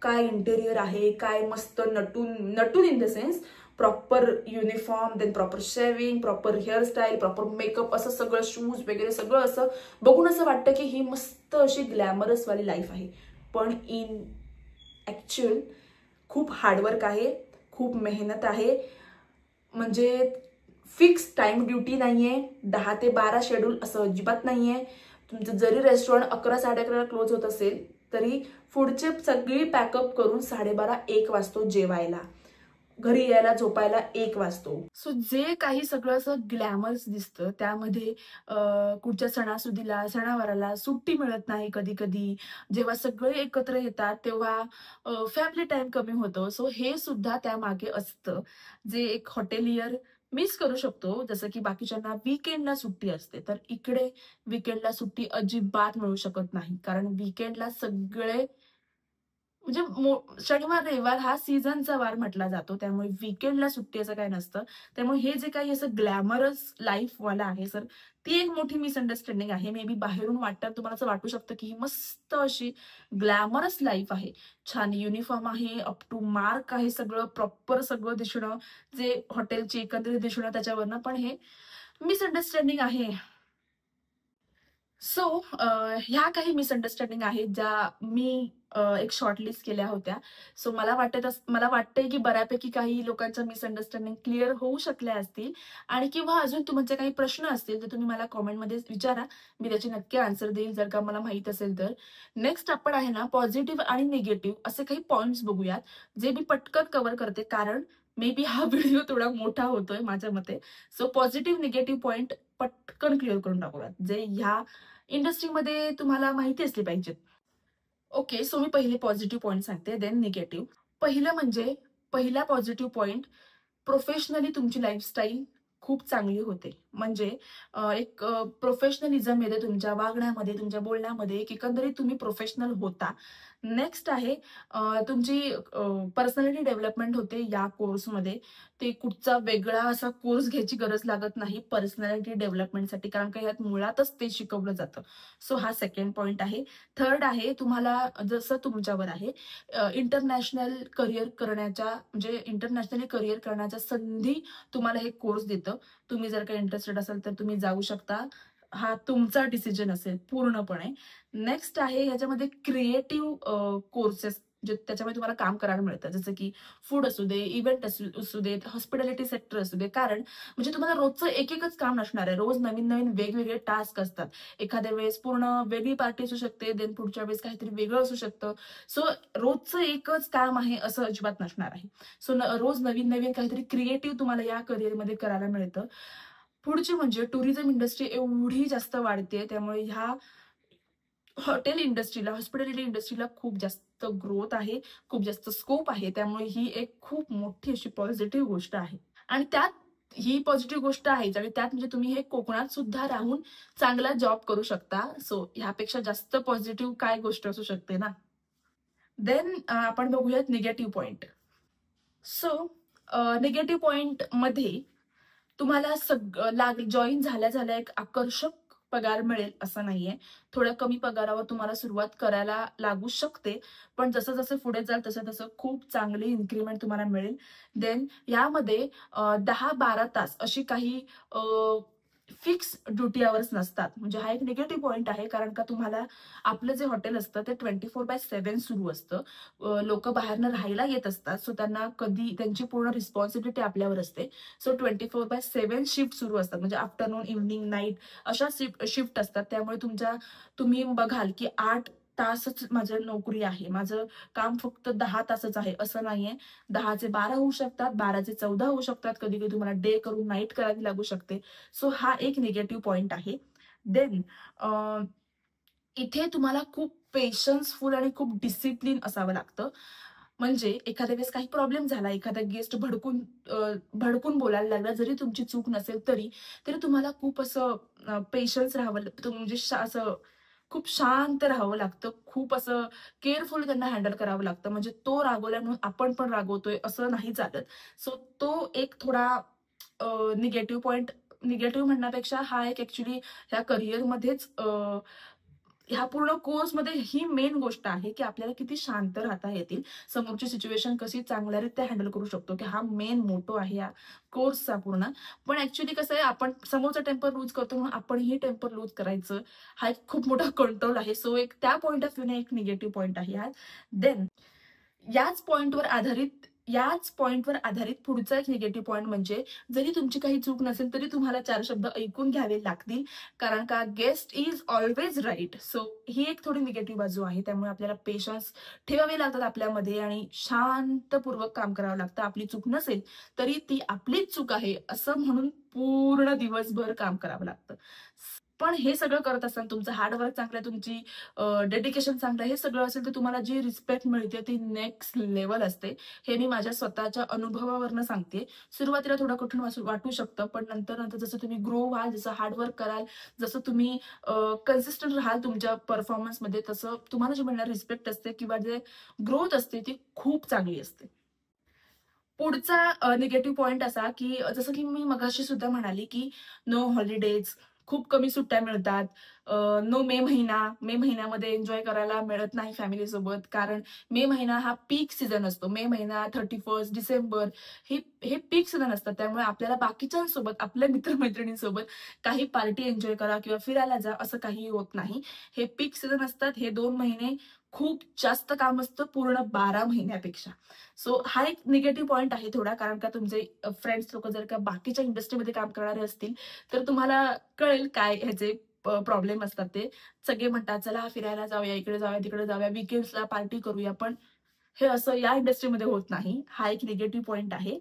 काय इंटेरियर आहे, काय मस्त नटून नटून in the sense proper uniform, then proper shaving, proper hairstyle, proper makeup, असं सगळं शूज वगैरे सगळं असं बघून असं वाटतं की ही मस्त अशी ग्लॅमरस वाली लाईफ आहे. पण इन ॲक्च्युअल खूप हार्डवर्क आहे, खूप मेहनत आहे. म्हणजे फिक्स टाइम ड्युटी नाहीये, 10 ते 12 शेड्यूल असं अजिबात नाहीये. तुमचं जरी रेस्टॉरंट 11 11:30 क्लोज होत असेल, तरी पुढचे सगळी पॅकअप करून 12:30 1 वाजतो जेवायला. घरी यायला झोपायला 1 वाजतो. सो जे काही सगळं असं ग्लॅमरस दिसतं त्यामध्ये कुठच्या सणासुदीला, सणावाराला सुट्टी मिळत नाही कधी-कधी. जेव्हा सगळे एकत्र येतात तेव्हा फॅमिली टाईम कमी होतो. सो हे सुद्धा त्यामागे असतं. जे एक हॉटेलियर मिस करू शकतो. जसं की बाकीच्यांना वीकेंडला सुट्टी असते. तर इकडे वीकेंडला सुट्टी अजिबात मिळू शकत नाही. कारण वीकेंडला सगळे म्हणजे शनिवार, रविवार हा सीझनचा वार म्हटला जातो. त्यामुळे वीकेंडला सुट्टी असं काही नसतं. त्यामुळे हे जे काही असं ग्लॅमरस लाईफवाला आहे सर, ती एक मोठी मिसअंडरस्टँडिंग आहे. मे बी बाहेरून वाटतं तुम्हाला असं वाटू शकतं, की ही मस्त अशी ग्लॅमरस लाईफ आहे. छान युनिफॉर्म आहे, अप टू मार्क आहे सगळं, प्रॉपर सगळं दिसणं, जे हॉटेलची एकंदरीत दिसणं त्याच्यावरनं. पण हे मिसअंडरस्टँडिंग आहे. सो ह्या काही मिसअंडरस्टँडिंग आहेत ज्या मी एक शॉर्टलिस्ट केल्या होत्या. सो मला वाटतंय की बऱ्यापैकी काही लोकांच्या मिसअंडरस्टँडिंग क्लिअर होऊ शकल्या असतील आणि किंवा अजून तुमचे काही प्रश्न असतील तर तुम्ही मला कमेंटमध्ये विचारा. मी त्याची नक्की आन्सर देईल जर का मला माहीत असेल तर. नेक्स्ट आपण आहे ना पॉझिटिव्ह आणि निगेटिव्ह असे काही पॉइंट्स बघूयात, जे मी पटकन कव्हर करते कारण मे बी हा व्हिडिओ थोडा मोठा होतोय माझ्या मते. सो पॉझिटिव्ह, निगेटिव्ह पॉइंट पटकन क्लिअर करून टाकूयात, जे ह्या इंडस्ट्रीमध्ये तुम्हाला माहिती असली पाहिजेत. ओके, सो मी पहिले पॉझिटिव्ह पॉइंट सांगते, देन निगेटिव्ह. पहिलं म्हणजे पहिला पॉझिटिव्ह पॉइंट, प्रोफेशनली तुमची लाईफस्टाईल खूप चांगली होते. म्हणजे एक प्रोफेशनलिझम येते तुमच्या वागण्यामध्ये, तुमच्या बोलण्यामध्ये, एक एकंदरीत तुम्ही प्रोफेशनल होता. नेक्स्ट आहे तुमची पर्सनॅलिटी डेव्हलपमेंट होते या कोर्समध्ये. ते कुठचा वेगळा असा कोर्स घ्यायची गरज लागत नाही पर्सनॅलिटी डेव्हलपमेंटसाठी, कारण का यात मुळातच ते शिकवलं जातं. सो हा सेकंड पॉइंट आहे. थर्ड आहे, तुम्हाला जसं तुमच्यावर आहे इंटरनॅशनल करिअर करण्याच्या म्हणजे इंटरनॅशनली करिअर करण्याच्या संधी तुम्हाला हे कोर्स देतं. तुम्ही जर का इंटरेस्टेड असाल तर तुम्ही जाऊ शकता. हा तुमचा डिसिजन असेल पूर्णपणे. नेक्स्ट आहे ह्याच्यामध्ये क्रिएटिव्ह कोर्सेस जे त्याच्यामध्ये तुम्हाला काम करायला मिळतं. जसं की फूड असू दे, इव्हेंट असू देत, हॉस्पिटॅलिटी सेक्टर असू दे. कारण म्हणजे तुम्हाला रोजचं एक-एकच काम नसणार आहे. रोज नवीन-नवीन वेगवेगळे टास्क असतात. एखाद्या वेळेस पूर्ण वेगळी पार्टी असू शकते, देन पुढच्या वेळेस काहीतरी वेगळं असू शकतं. सो रोजचं एकच काम आहे असं अजिबात नसणार आहे. सो रोज नवीन-नवीन काहीतरी क्रिएटिव्ह तुम्हाला या करिअरमध्ये करायला मिळतं. पुढची म्हणजे टुरिझम इंडस्ट्री एवढी जास्त वाढतेय, त्यामुळे ह्या हॉटेल इंडस्ट्रीला, हॉस्पिटॅलिटी इंडस्ट्रीला खूप जास्त ग्रोथ आहे, खूप जास्त स्कोप आहे. त्यामुळे ही एक खूप मोठी अशी पॉझिटिव्ह गोष्ट आहे. आणि त्यात ही पॉझिटिव्ह गोष्ट आहेच आणि त्यात म्हणजे तुम्ही हे कोकणात सुद्धा राहून चांगला जॉब करू शकता. सो ह्यापेक्षा जास्त पॉझिटिव्ह काय गोष्ट असू शकते ना? देन आपण बघूयात निगेटिव्ह पॉइंट. सो निगेटिव्ह पॉइंटमध्ये तुम्हाला जॉइन झाल्या-झाल्या एक आकर्षक पगार मिळेल असं नाहीये. थोड्या कमी पगारावर तुम्हाला सुरुवात करायला लागू शकते. पण जसं-जसं पुढे जाल तसं-तसं खूप चांगली इन्क्रिमेंट तुम्हाला मिळेल. देन यामध्ये 10-12 तास अशी काही फिक्स ड्युटी आवर्स नसतात. म्हणजे हा एक निगेटिव्ह पॉइंट आहे. कारण का तुम्हाला आपलं जे हॉटेल असतं ते 24/7 सुरू असतं. लोकं बाहेरनं राहायला येत असतात. सो त्यांना कधी त्यांची पूर्ण रिस्पॉन्सिबिलिटी आपल्यावर असते. सो 24/7 शिफ्ट सुरू असतात. म्हणजे आफ्टरनून, इव्हनिंग, नाईट अशा शिफ्ट असतात. त्यामुळे तुम्ही बघाल की 8 तासच माझी नोकरी आहे. माझं काम फक्त 10 तासच आहे असं नाहीये. 10 चे 12 होऊ शकतात, 12 चे 14 होऊ शकतात. कधी-कधी तुम्हाला डे करून नाईट करावी लागू शकते. सो हा एक निगेटिव्ह पॉइंट आहे. देन इथे तुम्हाला खूप पेशन्सफुल आणि खूप डिसिप्लिन असावं लागतं. म्हणजे एखाद्या वेळेस काही प्रॉब्लेम झाला, एखादा गेस्ट भडकून बोलायला लागला, जरी तुमची चूक नसेल तरी तुम्हाला खूप असं पेशन्स राहावं म्हणजे असं खूप शांत राहावं लागतं. खूप असं केअरफुली त्यांना हँडल करावं लागतं. म्हणजे तो रागवला म्हणून आपण पण रागवतोय असं नाही चालत. सो तो एक थोडा निगेटिव्ह पॉइंट, निगेटिव्ह म्हणण्यापेक्षा हा एक ॲक्चुअली ह्या करिअरमध्येच ह्या पूर्ण कोर्समध्ये ही मेन गोष्ट आहे, की आपल्याला किती शांत राहता येतील. समोरची सिच्युएशन कशी चांगल्यारीत्या हँडल करू शकतो, की हा मेन मोटो आहे या कोर्सचा पूर्ण. पण ॲक्चुअली कसं आहे, आपण समोरचा टेम्पर लूज करतो म्हणून आपणही टेम्पर लूज करायचं. हा एक खूप मोठा कंट्रोल आहे. सो एक त्या पॉइंट ऑफ व्ह्यूने एक निगेटिव्ह पॉइंट आहे हा. देन याच पॉइंटवर आधारित याच पॉइंटवर आधारित पुढचा एक निगेटिव्ह पॉइंट म्हणजे जरी तुमची काही चूक नसेल तरी तुम्हाला 4 शब्द ऐकून घ्यावे लागतील. कारण का guest is always right. So ही एक थोडी निगेटिव्ह बाजू आहे. त्यामुळे आपल्याला पेशन्स ठेवावे लागतात आपल्यामध्ये आणि शांतपूर्वक काम करावं लागतं. आपली चूक नसेल तरी ती आपलीच चूक आहे असं म्हणून पूर्ण दिवसभर काम करावं लागतं. पण हे सगळं करत असताना तुमचं हार्डवर्क चांगलं आहे, तुमची डेडिकेशन चांगलं आहे, हे सगळं असेल तर तुम्हाला जी रिस्पेक्ट मिळते ती नेक्स्ट लेव्हल असते. हे मी माझ्या स्वतःच्या अनुभवावरनं सांगते. सुरुवातीला थोडं कठीण वाटू शकतं, पण नंतर जसं तुम्ही ग्रो व्हाल, जसं हार्डवर्क कराल, जसं तुम्ही कन्सिस्टंट राहाल तुमच्या परफॉर्मन्समध्ये, तसं तुम्हाला जी मिळणारी रिस्पेक्ट असते किंवा जे ग्रोथ असते ती खूप चांगली असते. पुढचा निगेटिव्ह पॉइंट असा, की जसं की मी मगाशी सुद्धा म्हणाली, की नो हॉलिडेज, खूप कमी सुट्ट्या मिळतात. नो मे महिना, मे महिन्यामध्ये एन्जॉय करायला मिळत नाही फॅमिलीसोबत. कारण मे महिना हा पीक सीझन असतो. मे महिना, 31 डिसेंबर हे पीक सीझन असतात. त्यामुळे आपल्याला बाकीच्यांसोबत, आपल्या मित्र काही पार्टी एन्जॉय करा किंवा फिरायला जा असं काही होत नाही. हे पीक सीझन असतात. हे 2 महिने खूप जास्त काम असतं पूर्ण 12 महिन्यापेक्षा. सो हा एक निगेटिव्ह पॉइंट आहे थोडा. कारण का तुमचे फ्रेंड्स लोक जर का बाकीच्या इंडस्ट्रीमध्ये काम करणारे असतील तर तुम्हाला कळेल काय ह्याचे प्रॉब्लेम असतात ते. सगळे म्हणतात चला फिरायला जाऊया, इकडे जाऊया, तिकडे जाऊया, वीकेंड्सला पार्टी करूया. पण हे असं या इंडस्ट्रीमध्ये होत नाही. हा एक निगेटिव्ह पॉइंट आहे.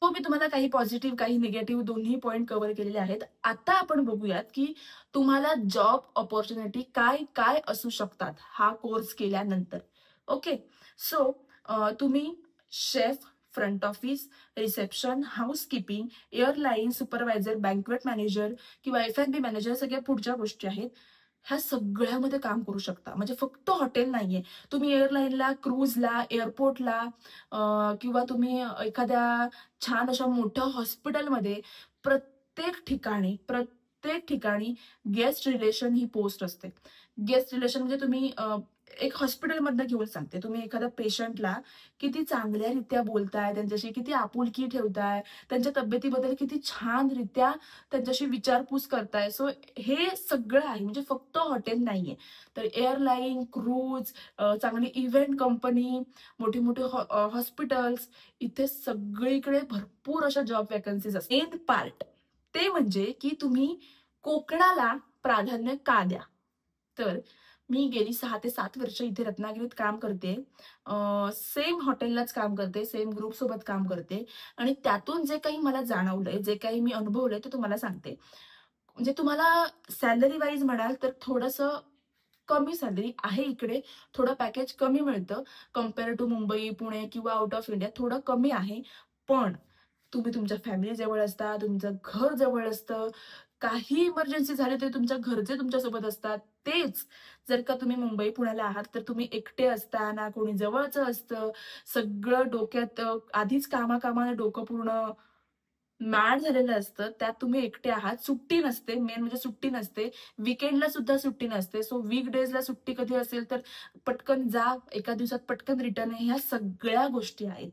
हो, मी तुम्हाला काही पॉझिटिव्ह, काही निगेटिव्ह दोन्ही पॉइंट कव्हर केलेले आहेत. आता आपण बघूयात, की तुम्हाला जॉब अपॉर्च्युनिटी काय काय असू शकतात हा कोर्स केल्यानंतर. ओके. सो तुम्ही chef, front office, reception, housekeeping, airline supervisor, banquet manager किंवा F&B मॅनेजर, सगळ्या पुढच्या गोष्टी आहेत. ह्या सगळ्यामध्ये काम करू शकता. म्हणजे फक्त हॉटेल नाहीये. तुम्ही एअरलाईनला, क्रूजला, एअरपोर्टला किंवा तुम्ही एखाद्या छान अशा मोठ्या हॉस्पिटलमध्ये प्रत्येक ठिकाणी गेस्ट रिलेशन ही पोस्ट असते. गेस्ट रिलेशन म्हणजे तुम्ही एक हॉस्पिटलमधनं घेऊन सांगते. तुम्ही एखाद्या पेशंटला किती चांगल्यारीत्या बोलताय, त्यांच्याशी किती आपुलकी ठेवताय, त्यांच्या तब्येतीबद्दल किती छानरित्या त्यांच्याशी विचारपूस करताय. सो हे सगळं आहे. म्हणजे फक्त हॉटेल नाहीये. तर एअरलाईन, क्रूज, चांगली इव्हेंट कंपनी, मोठी-मोठी हॉस्पिटल्स, इथे सगळीकडे भरपूर अशा जॉब वॅकन्सीज असतात. मेन पार्ट ते म्हणजे की तुम्ही कोकणाला प्राधान्य का द्या? तर मी गेली 6 ते 7 वर्ष इथे रत्नागिरीत काम करते. सेम हॉटेललाच काम करते, सेम ग्रुपसोबत काम करते आणि त्यातून जे काही मला जाणवलंय, जे काही मी अनुभवलंय ते तुम्हाला सांगते. म्हणजे तुम्हाला सॅलरी वाईज म्हणाल तर थोडंसं कमी सॅलरी आहे इकडे. थोडं पॅकेज कमी मिळतं कंपेअर टू मुंबई, पुणे किंवा आउट ऑफ इंडिया थोडं कमी आहे. पण तुम्ही तुमच्या फॅमिली जवळ असता, तुमचं घर जवळ असतं. काही इमर्जन्सी झाली तरी तुमच्या घरचे तुमच्यासोबत असतात. तेच जर का तुम्ही मुंबई, पुण्याला आहात तर तुम्ही एकटे असता, ना कोणी जवळचं असतं. सगळं डोक्यात आधीच कामाकामाने डोकं पूर्ण मॅड झालेलं असतं. त्यात तुम्ही एकटे आहात. सुट्टी नसते. मेन म्हणजे सुट्टी नसते. वीकेंडला सुद्धा सुट्टी नसते. सो वीकडेजला सुट्टी कधी असेल तर पटकन जा, एका दिवसात पटकन रिटर्न आहे. ह्या सगळ्या गोष्टी आहेत.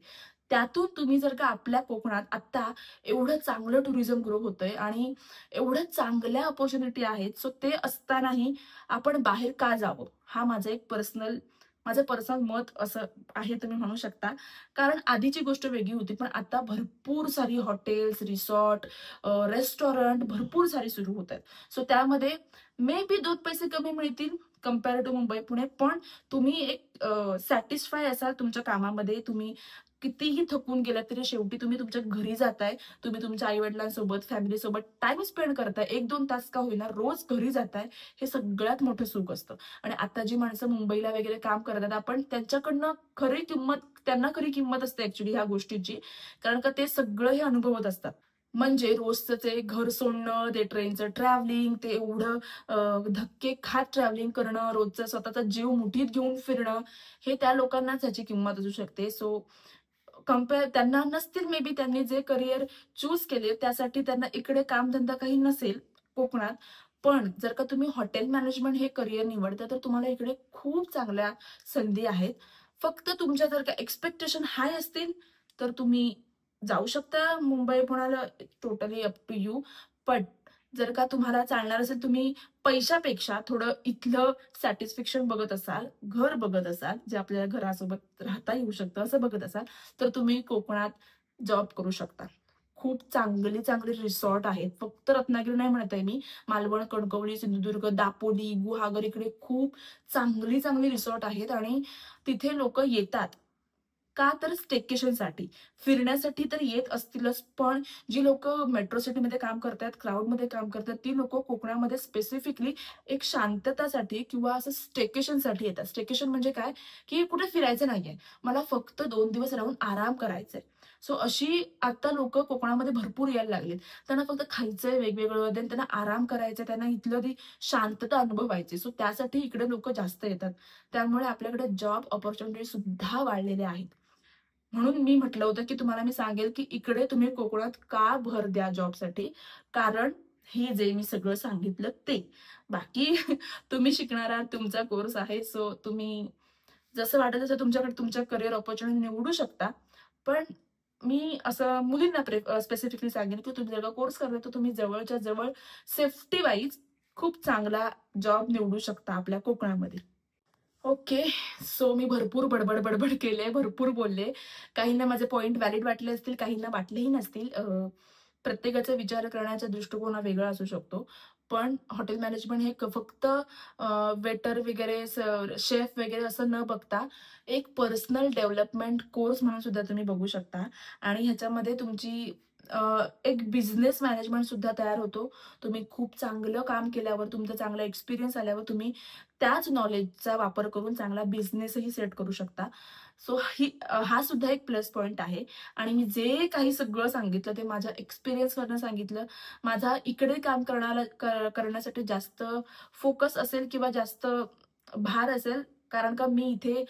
त्यातून तुम्ही जर का आपल्या कोकणात आता एवढं चांगलं टुरिझम ग्रो होतंय आणि एवढ्या चांगल्या अपॉर्च्युनिटी आहेत, सो ते असतानाही आपण बाहेर का जावं? हा माझं पर्सनल मत असं आहे, तुम्ही म्हणू शकता. कारण आधीची गोष्ट वेगळी होती, पण आता भरपूर सारी हॉटेल्स, रिसॉर्ट, रेस्टॉरंट भरपूर सारी सुरू होत आहेत. सो त्यामध्ये मे बी 2 पैसे कमी मिळतील कंपेअर टू मुंबई, पुणे, पण तुम्ही एक सॅटिस्फाय असाल तुमच्या कामामध्ये. तुम्ही कितीही थकून गेलात तरी शेवटी तुम्ही तुमच्या घरी जाताय, तुम्ही तुमच्या आई-वडिलांसोबत, फॅमिलीसोबत टाईम स्पेंड करताय. 1-2 तास का होईना रोज घरी जाताय, हे सगळ्यात मोठं सुख असतं. आणि आता जी माणसं मुंबईला वगैरे काम करतात, आपण त्यांच्याकडनं त्यांना खरी किंमत असते ऍक्च्युली ह्या गोष्टीची. कारण का ते सगळं हे अनुभवत असतात. म्हणजे रोजचं ते घर सोडणं, ते ट्रेनचं ट्रॅव्हलिंग, ते एवढं धक्के खात ट्रॅव्हलिंग करणं, रोजचा स्वतःचा जीव मुठीत घेऊन फिरणं, हे त्या लोकांनाच ह्याची किंमत असू शकते. सो त्यांना नसतील, मे बी त्यांनी जे करिअर चूज केले त्यासाठी त्यांना इकडे कामधंदा काही नसेल कोकणात. पण जर का तुम्ही हॉटेल मॅनेजमेंट हे करिअर निवडता, तर तुम्हाला इकडे खूप चांगल्या संधी आहेत. फक्त तुमच्या जर का एक्सपेक्टेशन हाय असतील, तर तुम्ही जाऊ शकता मुंबई, पुण्याला, टोटली अप टू यू. पण जर का तुम्हाला चालणार असेल, तुम्ही पैशापेक्षा थोडं इथलं सॅटिस्फॅक्शन बघत असाल, घर बघत असाल, जे आपल्याला घरासोबत राहता येऊ शकतं असं बघत असाल, तर तुम्ही कोकणात जॉब करू शकता. खूप चांगली चांगली रिसॉर्ट आहेत. फक्त रत्नागिरी नाही म्हणत आहे मी. मालवण, कणकवली, सिंधुदुर्ग, दापोली, गुहागर इकडे खूप चांगली चांगली रिसॉर्ट आहेत आणि तिथे लोकं येतात. का तर स्टेकेशनसाठी, फिरण्यासाठी तर येत असतीलच, पण जी लोकं मेट्रो सिटीमध्ये काम करतात, क्राऊडमध्ये काम करतात, ती लोकं कोकणामध्ये स्पेसिफिकली एक शांततासाठी किंवा असं स्टेकेशनसाठी येतात. स्टेकेशन म्हणजे काय, की कुठे फिरायचं नाहीये. मला फक्त 2 दिवस राहून आराम करायचाय. सो अशी आता लोकं कोकणामध्ये भरपूर यायला लागलीत. त्यांना फक्त खायचंय वेगवेगळं, देन त्यांना आराम करायचा, त्यांना इथलं ती शांतता अनुभवायची. सो त्यासाठी इकडे लोकं जास्त येतात. त्यामुळे आपल्याकडे जॉब अपॉर्च्युनिटी सुद्धा वाढलेल्या आहेत. म्हणून मी म्हटलं होतं, की तुम्हाला मी सांगेल, की इकडे तुम्ही कोकणात का भर द्या जॉबसाठी. कारण हे जे मी सगळं सांगितलं ते. बाकी तुम्ही शिकणारा तुमचा कोर्स आहे. सो तुम्ही जसं वाटेल तसं तुमच्याकडे तुमच्या करियर अपॉर्च्युनिटी निवडू शकता. पण मी असं मुलींना स्पेसिफिकली सांगेन, की तुम्ही जर का कोर्स करताय, तर तुम्ही जवळच्या जवळ सेफ्टी वाईज खूप चांगला जॉब निवडू शकता आपल्या कोकणामध्ये. ओके. सो मी भरपूर बडबड केले, भरपूर बोलले. काहींना माझे पॉइंट व्हॅलिड वाटले असतील, काहींना वाटलेही नसतील. प्रत्येकाचा विचार करण्याचा दृष्टिकोन हा वेगळा असू शकतो. पण हॉटेल मॅनेजमेंट हे फक्त वेटर वगैरे, शेफ वगैरे असं न बघता एक पर्सनल डेव्हलपमेंट कोर्स म्हणून सुद्धा तुम्ही बघू शकता. आणि ह्याच्यामध्ये तुमची एक बिझनेस मॅनेजमेंट सुद्धा तयार होतो. तुम्ही खूप चांगलं काम केल्यावर, तुमचा चांगला एक्सपिरियन्स आल्यावर तुम्ही त्याच नॉलेजचा वापर करून चांगला बिझनेसही सेट करू शकता. सो हा सुद्धा एक प्लस पॉइंट आहे. आणि मी जे काही सगळं सांगितलं ते माझ्या एक्सपिरियन्सवरनं सांगितलं. माझा इकडे काम करण्यासाठी जास्त फोकस असेल किंवा जास्त भार असेल, कारण का मी इथे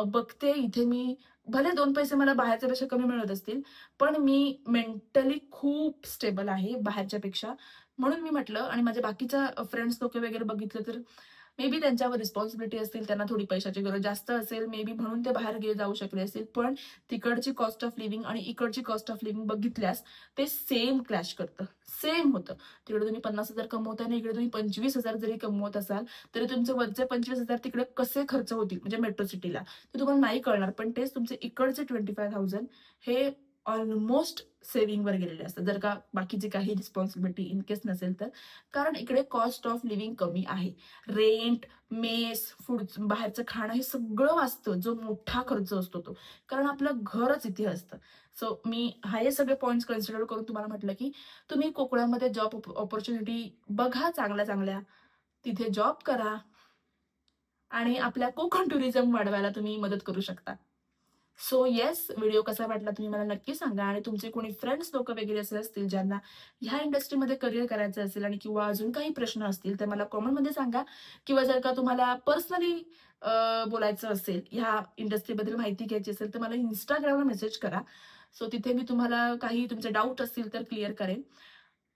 बघते, इथे मी भले 2 पैसे मला बाहेरच्या पेक्षा कमी मिळत असतील, पण मी मेंटली खूप स्टेबल आहे बाहेरच्यापेक्षा. म्हणून मी म्हटलं, आणि माझ्या बाकीच्या फ्रेंड्स लोकं वगैरे बघितलं तर मे बी त्यांच्यावर रिस्पॉन्सिबिलिटी असतील, त्यांना थोडी पैशाची गरज जास्त असेल, मे बी म्हणून ते बाहेर जाऊ शकले असतील. पण तिकडची कॉस्ट ऑफ लिव्हिंग आणि इकडची कॉस्ट ऑफ लिव्हिंग बघितल्यास ते सेम क्लॅश करतं, सेम होतं. तिकडे तुम्ही 50,000 कमवताय आणि इकडे तुम्ही 25,000 जरी कमवत असाल, तरी तुमचे वरचे 25,000 तिकडे कसे खर्च होतील म्हणजे मेट्रो सिटीला, ते तुम्हाला नाही कळणार. पण तेच तुमचे इकडचे 25,000 हे ऑलमोस्ट सेव्हिंगवर गेलेले असतात, जर का बाकीची काही रिस्पॉन्सिबिलिटी इन केस नसेल तर. कारण इकडे कॉस्ट ऑफ लिव्हिंग कमी आहे. रेंट, मेस, फूड, बाहेरचं खाणं हे सगळं वाचतं, जो मोठा खर्च असतो तो. कारण आपलं घरच इथे असतं. सो मी हे सगळे पॉइंट्स कन्सिडर करून तुम्हाला म्हटलं, की तुम्ही कोकणामध्ये जॉब अपॉर्च्युनिटी बघा चांगल्या चांगल्या, तिथे जॉब करा आणि आपल्या कोकण टुरिझम वाढवायला तुम्ही मदत करू शकता. सो येस, व्हिडिओ कसा वाटला तुम्ही मला नक्की सांगा. आणि तुमचे कोणी फ्रेंड्स लोकं वगैरे असे असतील ज्यांना ह्या इंडस्ट्रीमध्ये करिअर करायचं असेल आणि किंवा अजून काही प्रश्न असतील, तर मला कमेंटमध्ये सांगा. किंवा जर का तुम्हाला पर्सनली बोलायचं असेल, ह्या इंडस्ट्रीबद्दल माहिती घ्यायची असेल, तर मला Instagramला मेसेज करा. सो तिथे मी तुम्हाला काही तुमचे डाऊट असतील तर क्लिअर करेन.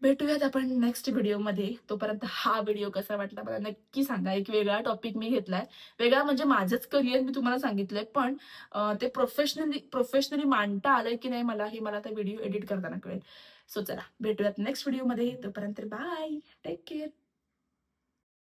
भेटूयात आपण नेक्स्ट व्हिडिओमध्ये. तोपर्यंत हा व्हिडिओ कसा वाटला मला नक्की सांगा. एक वेगळा टॉपिक मी घेतलाय. वेगळा म्हणजे माझंच करिअर मी तुम्हाला सांगितलंय, पण ते प्रोफेशनली मांडता आलंय की नाही मला, हे मला त्या व्हिडिओ एडिट करताना कळेल. सो चला भेटूयात नेक्स्ट व्हिडिओमध्ये. तोपर्यंत बाय. Take care.